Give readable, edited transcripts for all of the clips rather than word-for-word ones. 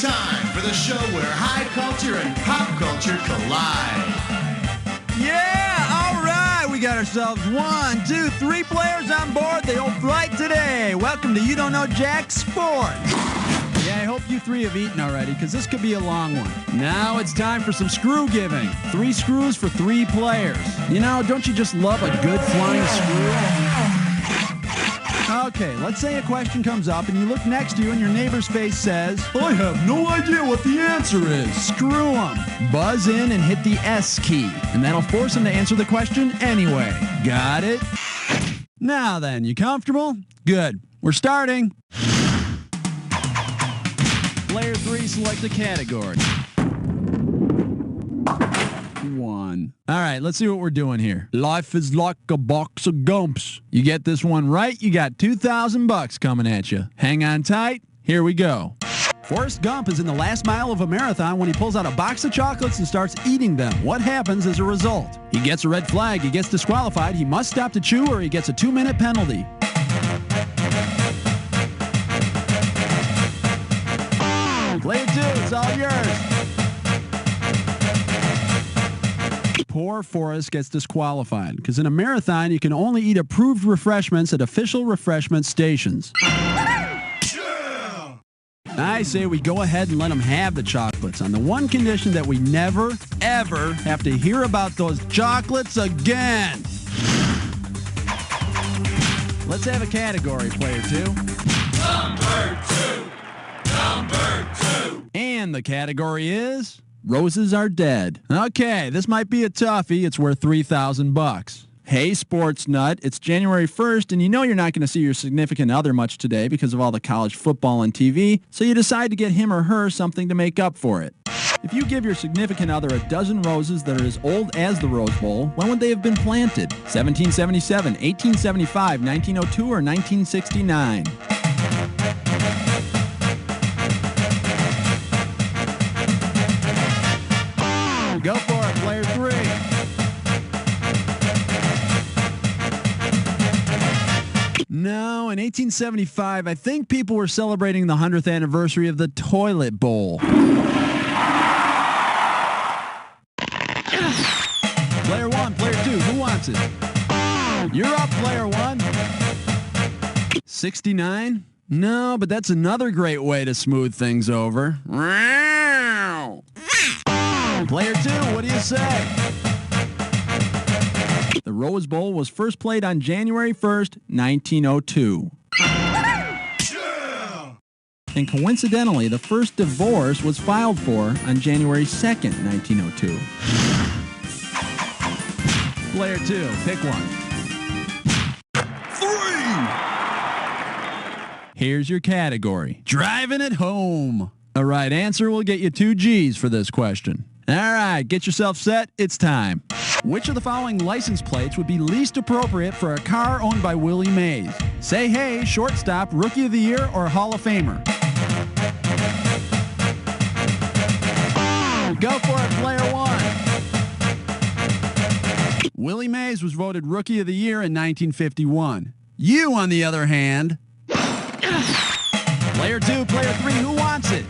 It's time for the show where high culture and pop culture collide. Yeah, all right. We got ourselves 1, 2, 3 players on board the old flight today. Welcome to You Don't Know Jack Sports. Yeah, I hope you 3 have eaten already, because this could be a long one. Now it's time for some screw giving. 3 screws for 3 players. You know, don't you just love a good flying screw? Okay, let's say a question comes up and you look next to you and your neighbor's face says, I have no idea what the answer is. Screw them. Buzz in and hit the S key, and that'll force them to answer the question anyway. Got it? Now then, you comfortable? Good. We're starting. Player 3, select a category. 1. All right, let's see what we're doing here. Life is like a box of gumps. You get this one right, you got $2,000 coming at you. Hang on tight. Here we go. Forrest Gump is in the last mile of a marathon when he pulls out a box of chocolates and starts eating them. What happens as a result? He gets a red flag, he gets disqualified, he must stop to chew, or he gets a 2-minute penalty. Player 2, it's all yours. Poor Forrest gets disqualified because in a marathon you can only eat approved refreshments at official refreshment stations. I say we go ahead and let him have the chocolates on the one condition that we never, ever have to hear about those chocolates again. Let's have a category, player 2. Number 2. Number 2. And the category is Roses Are Dead. Okay, this might be a toughie. It's worth $3,000. Hey, sports nut, it's January 1st, and you know you're not going to see your significant other much today because of all the college football on TV, so you decide to get him or her something to make up for it. If you give your significant other a dozen roses that are as old as the Rose Bowl, when would they have been planted? 1777, 1875, 1902, or 1969? Go for it, player 3. No, in 1875, I think people were celebrating the 100th anniversary of the toilet bowl. Player 1, player 2, who wants it? You're up, player 1. 69? No, but that's another great way to smooth things over. Player 2, what do you say? The Rose Bowl was first played on January 1st, 1902. Yeah! And coincidentally, the first divorce was filed for on January 2nd, 1902. Player 2, pick one. 3! Here's your category. Driving it home. A right answer will get you 2 G's for this question. All right, get yourself set. It's time. Which of the following license plates would be least appropriate for a car owned by Willie Mays? Say hey, shortstop, rookie of the year, or Hall of Famer? Go for it, player 1. Willie Mays was voted rookie of the year in 1951. You, on the other hand... Player 2, player 3, who wants it?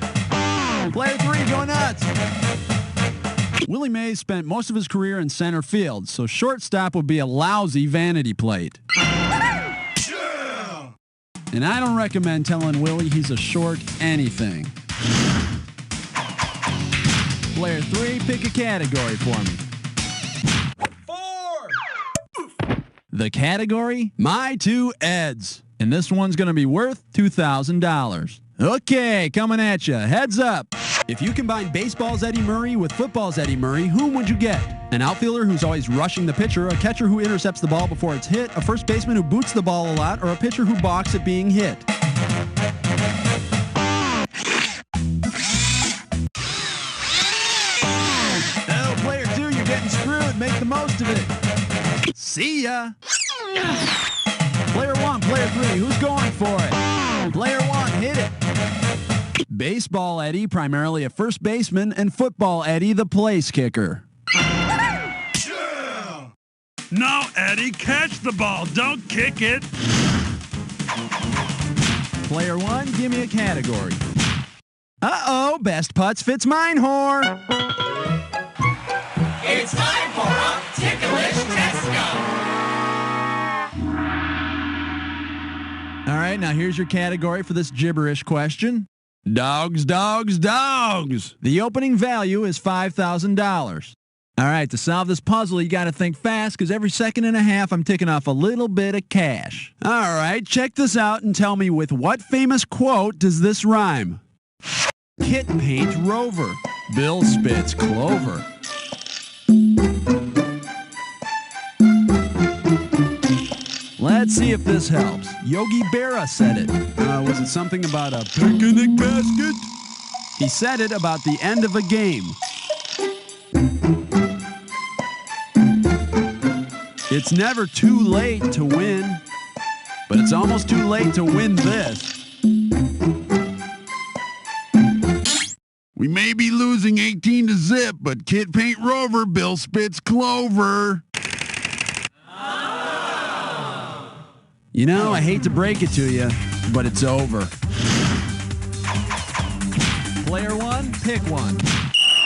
Player 3, go nuts. Willie Mays spent most of his career in center field, so shortstop would be a lousy vanity plate. Yeah! And I don't recommend telling Willie he's a short anything. Player 3, pick a category for me. 4! The category? My 2 Eds. And this one's going to be worth $2,000. Okay, coming at you. Heads up. If you combine baseball's Eddie Murray with football's Eddie Murray, whom would you get? An outfielder who's always rushing the pitcher, a catcher who intercepts the ball before it's hit, a first baseman who boots the ball a lot, or a pitcher who balks at being hit? Oh, player 2, you're getting screwed. Make the most of it. See ya. Player 1, player 3, who's going for it? Player 1, hit it. Baseball Eddie, primarily a first baseman, and football Eddie, the place kicker. Yeah! No, Eddie, catch the ball. Don't kick it. Player 1, give me a category. Uh-oh, best putts fits mine whore. It's time for a ticklish test go. All right, now here's your category for this gibberish question. Dogs, dogs, dogs. The opening value is $5,000. All right, to solve this puzzle, you got to think fast because every second and a half I'm ticking off a little bit of cash. All right, check this out and tell me with what famous quote does this rhyme? Kit paint rover. Bill spits clover. Let's see if this helps. Yogi Berra said it. Was it something about a picnic basket? He said it about the end of a game. It's never too late to win, but it's almost too late to win this. We may be losing 18-0, but Kit Paint Rover, Bill spits clover. You know, I hate to break it to you, but it's over. Player one, pick one.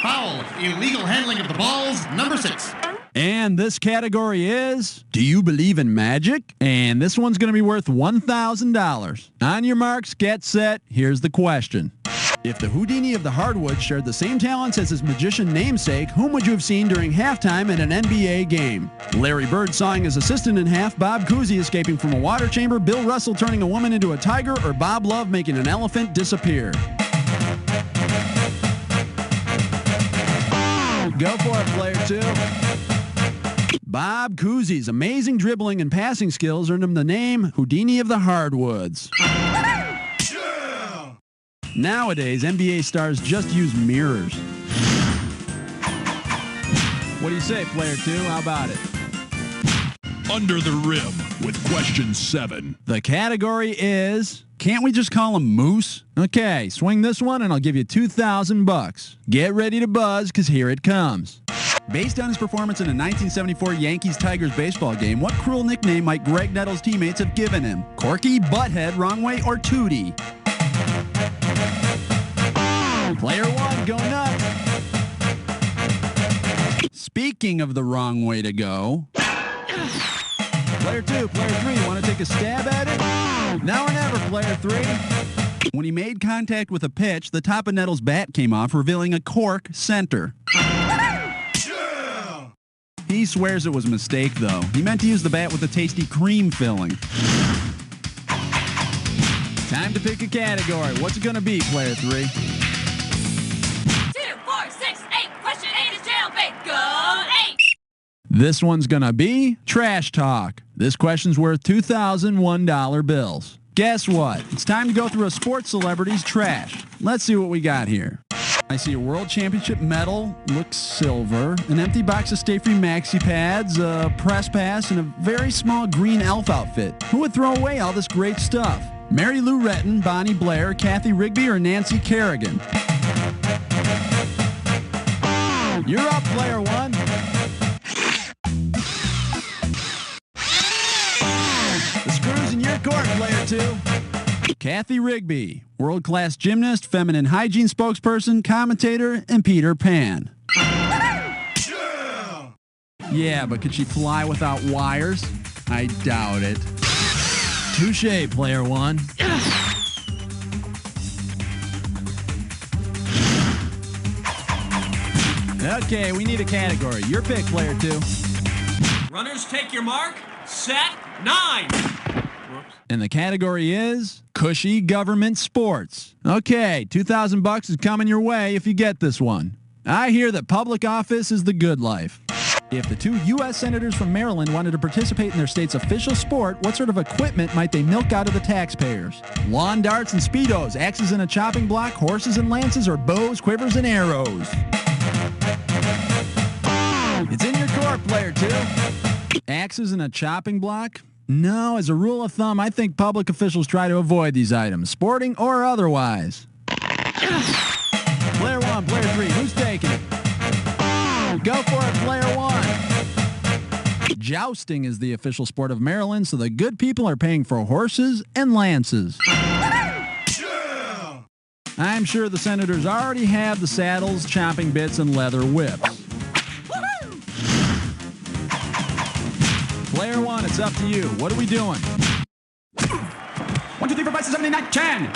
Foul. Illegal handling of the balls, number 6. And this category is, do you believe in magic? And this one's going to be worth $1,000. On your marks, get set, here's the question. If the Houdini of the hardwood shared the same talents as his magician namesake, whom would you have seen during halftime at an NBA game? Larry Bird sawing his assistant in half, Bob Cousy escaping from a water chamber, Bill Russell turning a woman into a tiger, or Bob Love making an elephant disappear? Go for it, player two. Bob Cousy's amazing dribbling and passing skills earned him the name Houdini of the hardwoods. Nowadays, NBA stars just use mirrors. What do you say, player two? How about it? Under the rim with question 7. The category is, can't we just call him Moose? Okay, swing this one and I'll give you $2,000. Get ready to buzz, because here it comes. Based on his performance in a 1974 Yankees-Tigers baseball game, what cruel nickname might Greg Nettles' teammates have given him? Corky, Butthead, Wrong Way, or Tootie? Player one, go nuts. Speaking of the wrong way to go. Player two, player three, want to take a stab at it? Now or never, player three. When he made contact with a pitch, the top of Nettles' bat came off, revealing a cork center. He swears it was a mistake, though. He meant to use the bat with a tasty cream filling. Time to pick a category. What's it going to be, player three? 2, 4, 6, 8. Question 8 is jailbait. Go 8. This one's going to be trash talk. This question's worth $2,001 bills. Guess what? It's time to go through a sports celebrity's trash. Let's see what we got here. I see a world championship medal, looks silver, an empty box of Stay Free Maxi Pads, a press pass, and a very small green elf outfit. Who would throw away all this great stuff? Mary Lou Retton, Bonnie Blair, Kathy Rigby, or Nancy Kerrigan? You're up, player one. The screw's in your court, player two. Kathy Rigby, world-class gymnast, feminine hygiene spokesperson, commentator, and Peter Pan. Yeah, but could she fly without wires? I doubt it. Touché, player one. Okay, we need a category. Your pick, player two. Runners, take your mark. Set. 9. And the category is cushy government sports. Okay, $2,000 is coming your way if you get this one. I hear that public office is the good life. If the 2 U.S. senators from Maryland wanted to participate in their state's official sport, what sort of equipment might they milk out of the taxpayers? Lawn darts and speedos, axes and a chopping block, horses and lances, or bows, quivers, and arrows? It's in your court, player two. Axes and a chopping block? No, as a rule of thumb, I think public officials try to avoid these items, sporting or otherwise. Player one, player three, who's taking it? Go for it, player one. Jousting is the official sport of Maryland, so the good people are paying for horses and lances. I'm sure the Senators already have the saddles, chopping bits, and leather whips. Player 1, it's up to you. What are we doing? 1, 2, 3, 4, 5, 6, 7, 8, 9, 10.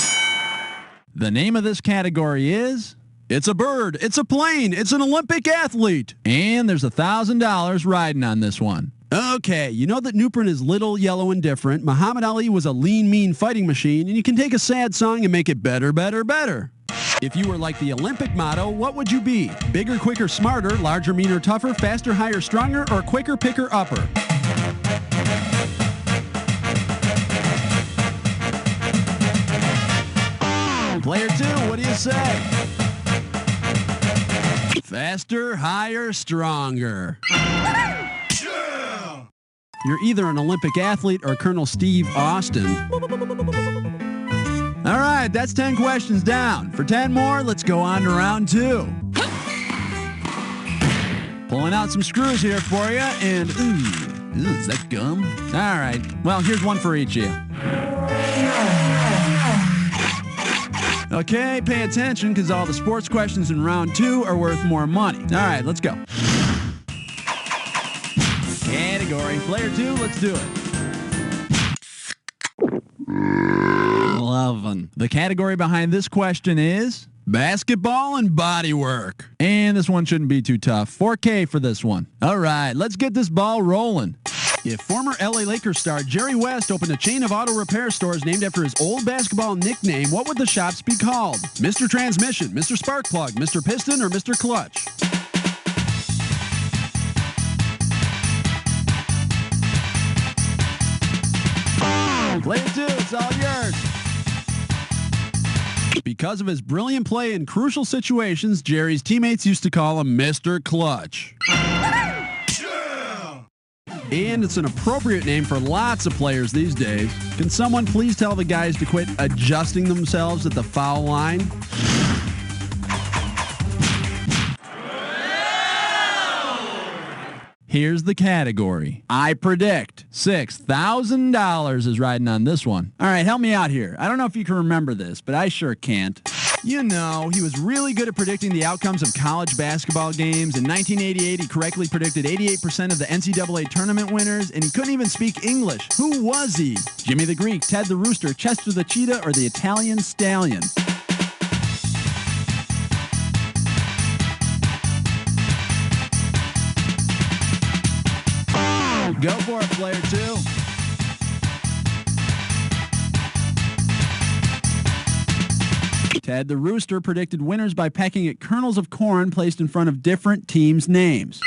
The name of this category is... It's a bird, it's a plane, it's an Olympic athlete. And there's $1,000 riding on this one. Okay, you know that Nuprin is little, yellow, and different. Muhammad Ali was a lean, mean fighting machine, and you can take a sad song and make it better, better, better. If you were like the Olympic motto, what would you be? Bigger, quicker, smarter, larger, meaner, tougher, faster, higher, stronger, or quicker, picker, upper? Player 2, what do you say? Faster, higher, stronger. You're either an Olympic athlete or Colonel Steve Austin. All right, that's 10 questions down. For 10 more, let's go on to round 2. Pulling out some screws here for you, and ooh, is that gum? All right, well, here's one for each of you. Okay, pay attention because all the sports questions in round 2 are worth more money. All right, let's go. Category player 2, let's do it. 11. The category behind this question is basketball and bodywork. And this one shouldn't be too tough. 4K for this one. All right, let's get this ball rolling. If former LA Lakers star Jerry West opened a chain of auto repair stores named after his old basketball nickname, what would the shops be called? Mr. Transmission, Mr. Sparkplug, Mr. Piston, or Mr. Clutch? Player 2, it's all yours. Because of his brilliant play in crucial situations, Jerry's teammates used to call him Mr. Clutch. And it's an appropriate name for lots of players these days. Can someone please tell the guys to quit adjusting themselves at the foul line? Here's the category. I predict $6,000 is riding on this one. All right, help me out here. I don't know if you can remember this, but I sure can't. You know, he was really good at predicting the outcomes of college basketball games. In 1988, he correctly predicted 88% of the NCAA tournament winners, and he couldn't even speak English. Who was he? Jimmy the Greek, Ted the Rooster, Chester the Cheetah, or the Italian Stallion? Go for it, player 2. Ted the Rooster predicted winners by pecking at kernels of corn placed in front of different teams' names.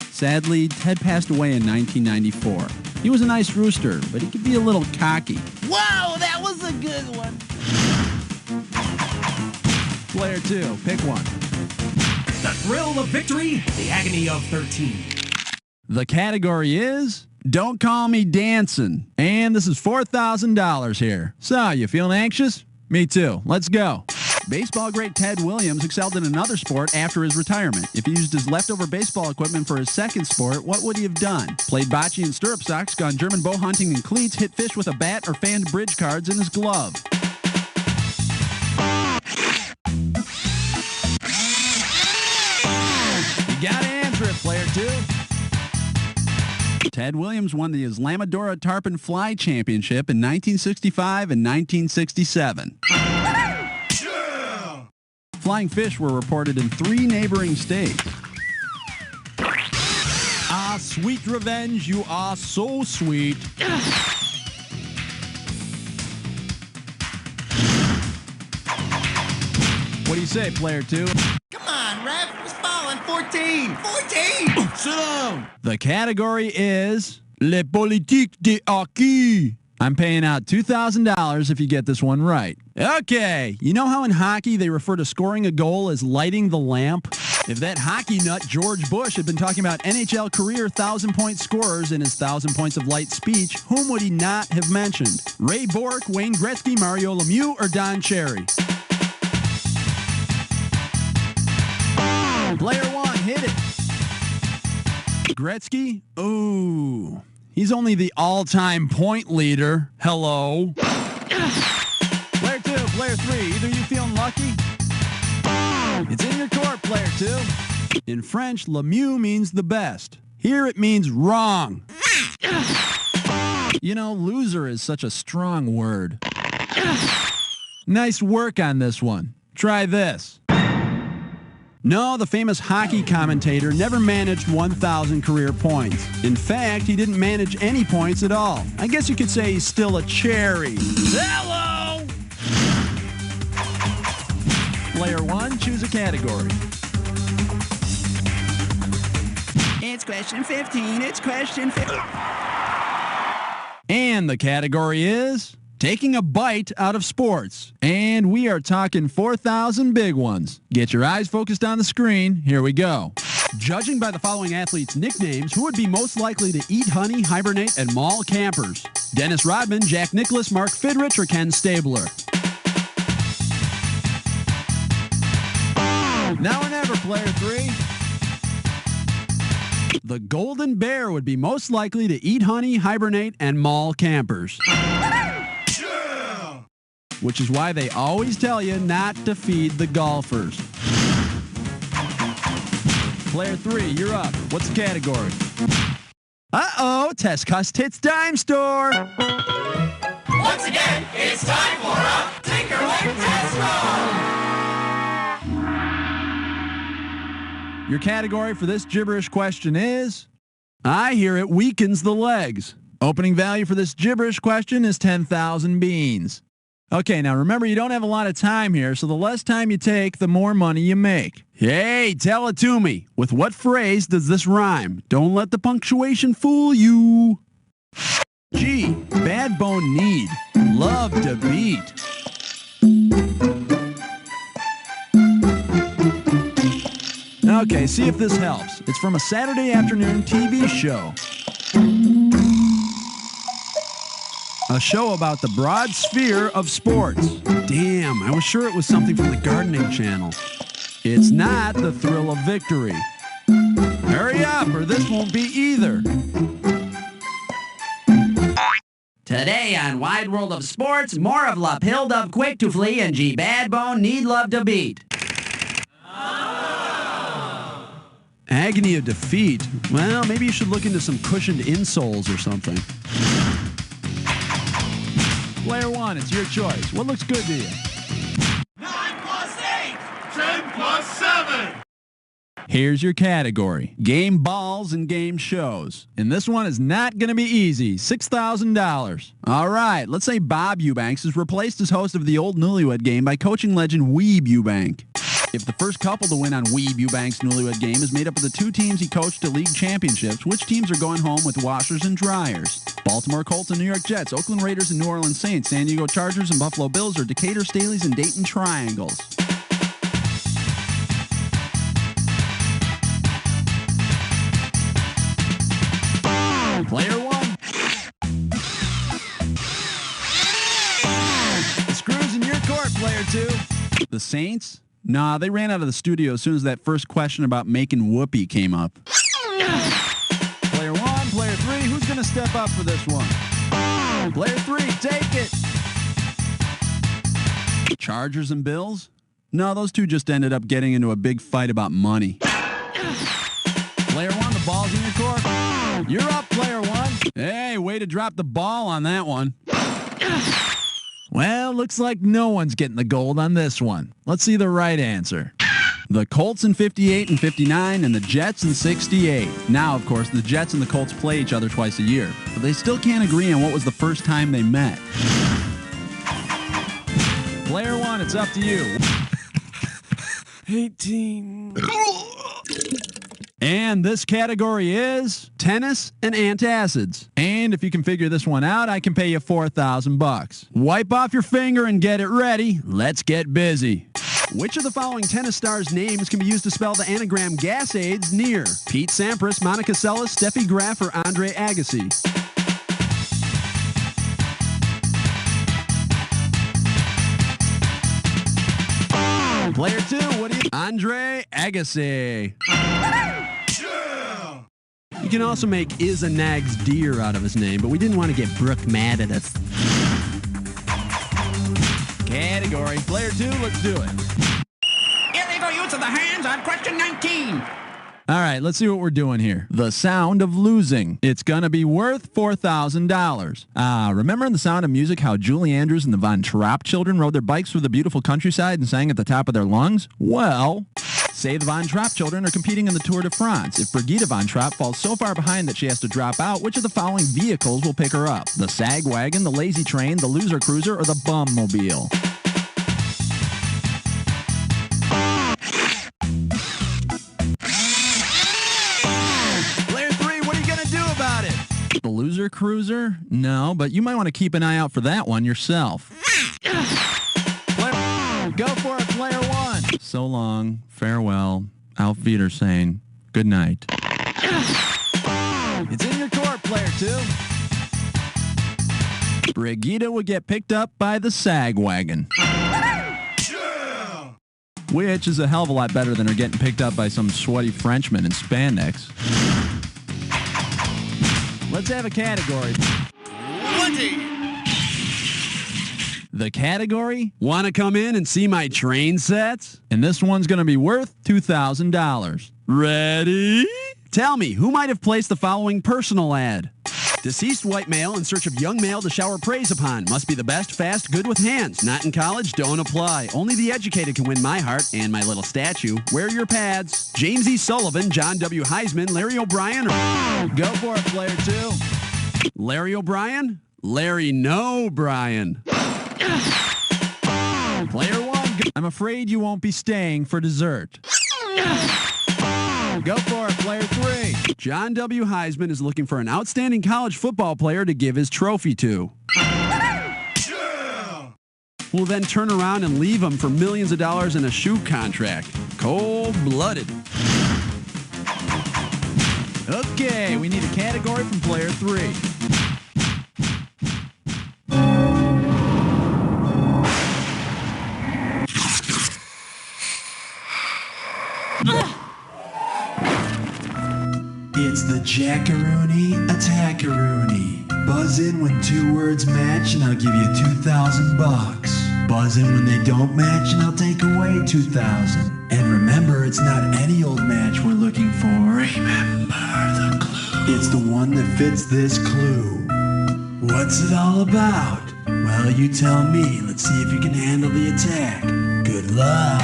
Sadly, Ted passed away in 1994. He was a nice rooster, but he could be a little cocky. Whoa, that was a good one. Player 2, pick one. The thrill of victory, the agony of 13. The category is Don't Call Me Dancin'. And this is $4,000 here. So, you feeling anxious? Me too. Let's go. Baseball great Ted Williams excelled in another sport after his retirement. If he used his leftover baseball equipment for his second sport, what would he have done? Played bocce in stirrup socks, gone German bow hunting in cleats, hit fish with a bat, or fanned bridge cards in his glove? You gotta answer it, player 2. Ted Williams won the Islamadora Tarpon Fly Championship in 1965 and 1967. Flying fish were reported in 3 neighboring states. Ah, sweet revenge, you are so sweet. What do you say, player 2? Come on, ref. It's falling. 14. 14. Sit down. The category is Le Politique de Hockey. I'm paying out $2,000 if you get this one right. Okay, you know how in hockey they refer to scoring a goal as lighting the lamp? If that hockey nut George Bush had been talking about NHL career 1,000-point scorers in his 1,000 Points of Light speech, whom would he not have mentioned? Ray Bourque, Wayne Gretzky, Mario Lemieux, or Don Cherry? Player 1, hit it. Gretzky? Ooh. He's only the all-time point leader. Hello. Player Player 3, either you feeling lucky? It's in your court, player 2. In French, le mieux means the best. Here it means wrong. You know, loser is such a strong word. Nice work on this one. Try this. No, the famous hockey commentator never managed 1,000 career points. In fact, he didn't manage any points at all. I guess you could say he's still a cherry. Hello! Player 1, choose a category. It's question 15. It's question 15. And the category is taking a bite out of sports. And we are talking 4,000 big ones. Get your eyes focused on the screen. Here we go. Judging by the following athletes' nicknames, who would be most likely to eat honey, hibernate, and maul campers? Dennis Rodman, Jack Nicklaus, Mark Fidrich, or Ken Stabler? Now or never, player 3. The golden bear would be most likely to eat honey, hibernate, and maul campers. Which is why they always tell you not to feed the golfers. Player 3, you're up. What's the category? Uh-oh, Test Cuss Tits Dime Store. Once again, it's time for a Tinkerlick Test Roll! Your category for this gibberish question is, I hear it weakens the legs. Opening value for this gibberish question is 10,000 beans. Okay, now remember you don't have a lot of time here, so the less time you take, the more money you make. Hey, tell it to me. With what phrase does this rhyme? Don't let the punctuation fool you. G, bad bone need, love to beat. Okay, see if this helps. It's from a Saturday afternoon TV show. A show about the broad sphere of sports. Damn, I was sure it was something from the Gardening Channel. It's not The Thrill of Victory. Hurry up, or this won't be either. Today on Wide World of Sports, more of La Pill Dove Quick to Flee and G Bad Bone Need Love to Beat. Agony of defeat? Well, maybe you should look into some cushioned insoles or something. Player 1, it's your choice. What looks good to you? 9 plus 8. 10 plus 7. Here's your category. Game balls and game shows. And this one is not going to be easy. $6,000. All right, let's say Bob Eubanks is replaced as host of the old Newlywed Game by coaching legend Weeb Eubank. If the first couple to win on Weeb Eubank's Newlywed Game is made up of the 2 teams he coached to league championships, which teams are going home with washers and dryers? Baltimore Colts and New York Jets, Oakland Raiders and New Orleans Saints, San Diego Chargers and Buffalo Bills, or Decatur Staleys and Dayton Triangles? Player 1. The screw's in your court, player 2. The Saints? Nah, they ran out of the studio as soon as that first question about making whoopee came up. Player 1, player 3, who's going to step up for this one? Player 3, take it. Chargers and Bills? No, those two just ended up getting into a big fight about money. Player 1, the ball's in your court. You're up, player 1. Hey, way to drop the ball on that one. Well, looks like no one's getting the gold on this one. Let's see the right answer. The Colts in 58 and 59 and the Jets in 68. Now, of course, the Jets and the Colts play each other twice a year, but they still can't agree on what was the first time they met. Player 1, it's up to you. 18. And this category is tennis and antacids. And if you can figure this one out, I can pay you $4,000. Wipe off your finger and get it ready. Let's get busy. Which of the following tennis stars' names can be used to spell the anagram gas AIDS near? Pete Sampras, Monica Seles, Steffi Graf, or Andre Agassi? Player 2, what do you... Andre Agassi. You can also make Is a Nag's Deer out of his name, but we didn't want to get Brooke mad at us. Category category. Player 2, let's do it. Illegal use of the hands on question 19. All right, let's see what we're doing here. The sound of losing. It's going to be worth $4,000. Remember in The Sound of Music how Julie Andrews and the Von Trapp children rode their bikes through the beautiful countryside and sang at the top of their lungs? Well, say the Von Trapp children are competing in the Tour de France. If Brigitte Von Trapp falls so far behind that she has to drop out, which of the following vehicles will pick her up? The Sag Wagon, the Lazy Train, the Loser Cruiser, or the Bum Mobile? The Loser Cruiser? No, but you might want to keep an eye out for that one yourself. Go for it, player 1. So long, farewell, Auf Wiedersehen, good night. It's in your court, player 2. Brigitte would get picked up by the Sag Wagon. Which is a hell of a lot better than her getting picked up by some sweaty Frenchman in spandex. Let's have a category. 20. The category? Want to come in and see my train sets? And this one's going to be worth $2,000. Ready? Tell me, who might have placed the following personal ad? Deceased white male in search of young male to shower praise upon. Must be the best, fast, good with hands. Not in college, don't apply. Only the educated can win my heart and my little statue. Wear your pads. James E. Sullivan, John W. Heisman, Larry O'Brien. Go for it, player 2. Larry O'Brien? Larry No Bryan. Player 1. I'm afraid you won't be staying for dessert. Go for it, player 3. John W. Heisman is looking for an outstanding college football player to give his trophy to. Will then turn around and leave him for millions of dollars in a shoe contract. Cold-blooded. Okay, we need a category from player 3. It's the Jackaroony Attackaroony. Buzz in when 2 words match and I'll give you $2,000. Buzz in when they don't match and I'll take away $2,000. And remember, it's not any old match we're looking for. Remember the clue. It's the one that fits this clue. What's it all about? Well, you tell me. Let's see if you can handle the attack. Good luck.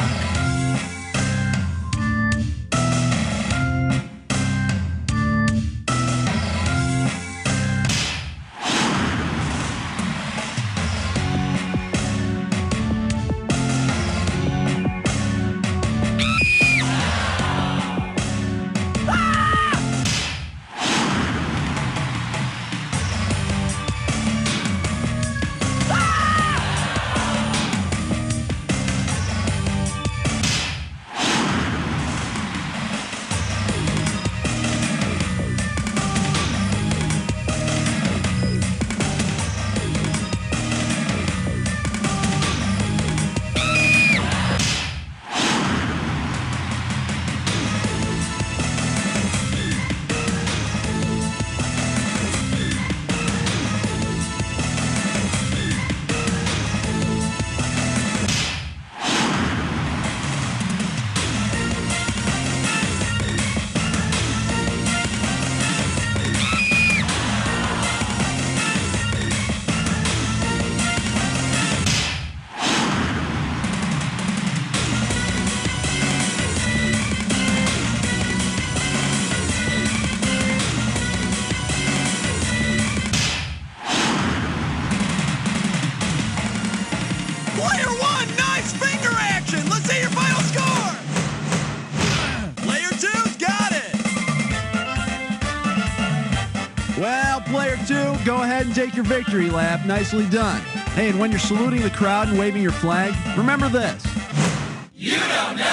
Well, player 2, go ahead and take your victory lap. Nicely done. Hey, and when you're saluting the crowd and waving your flag, remember this. You don't know.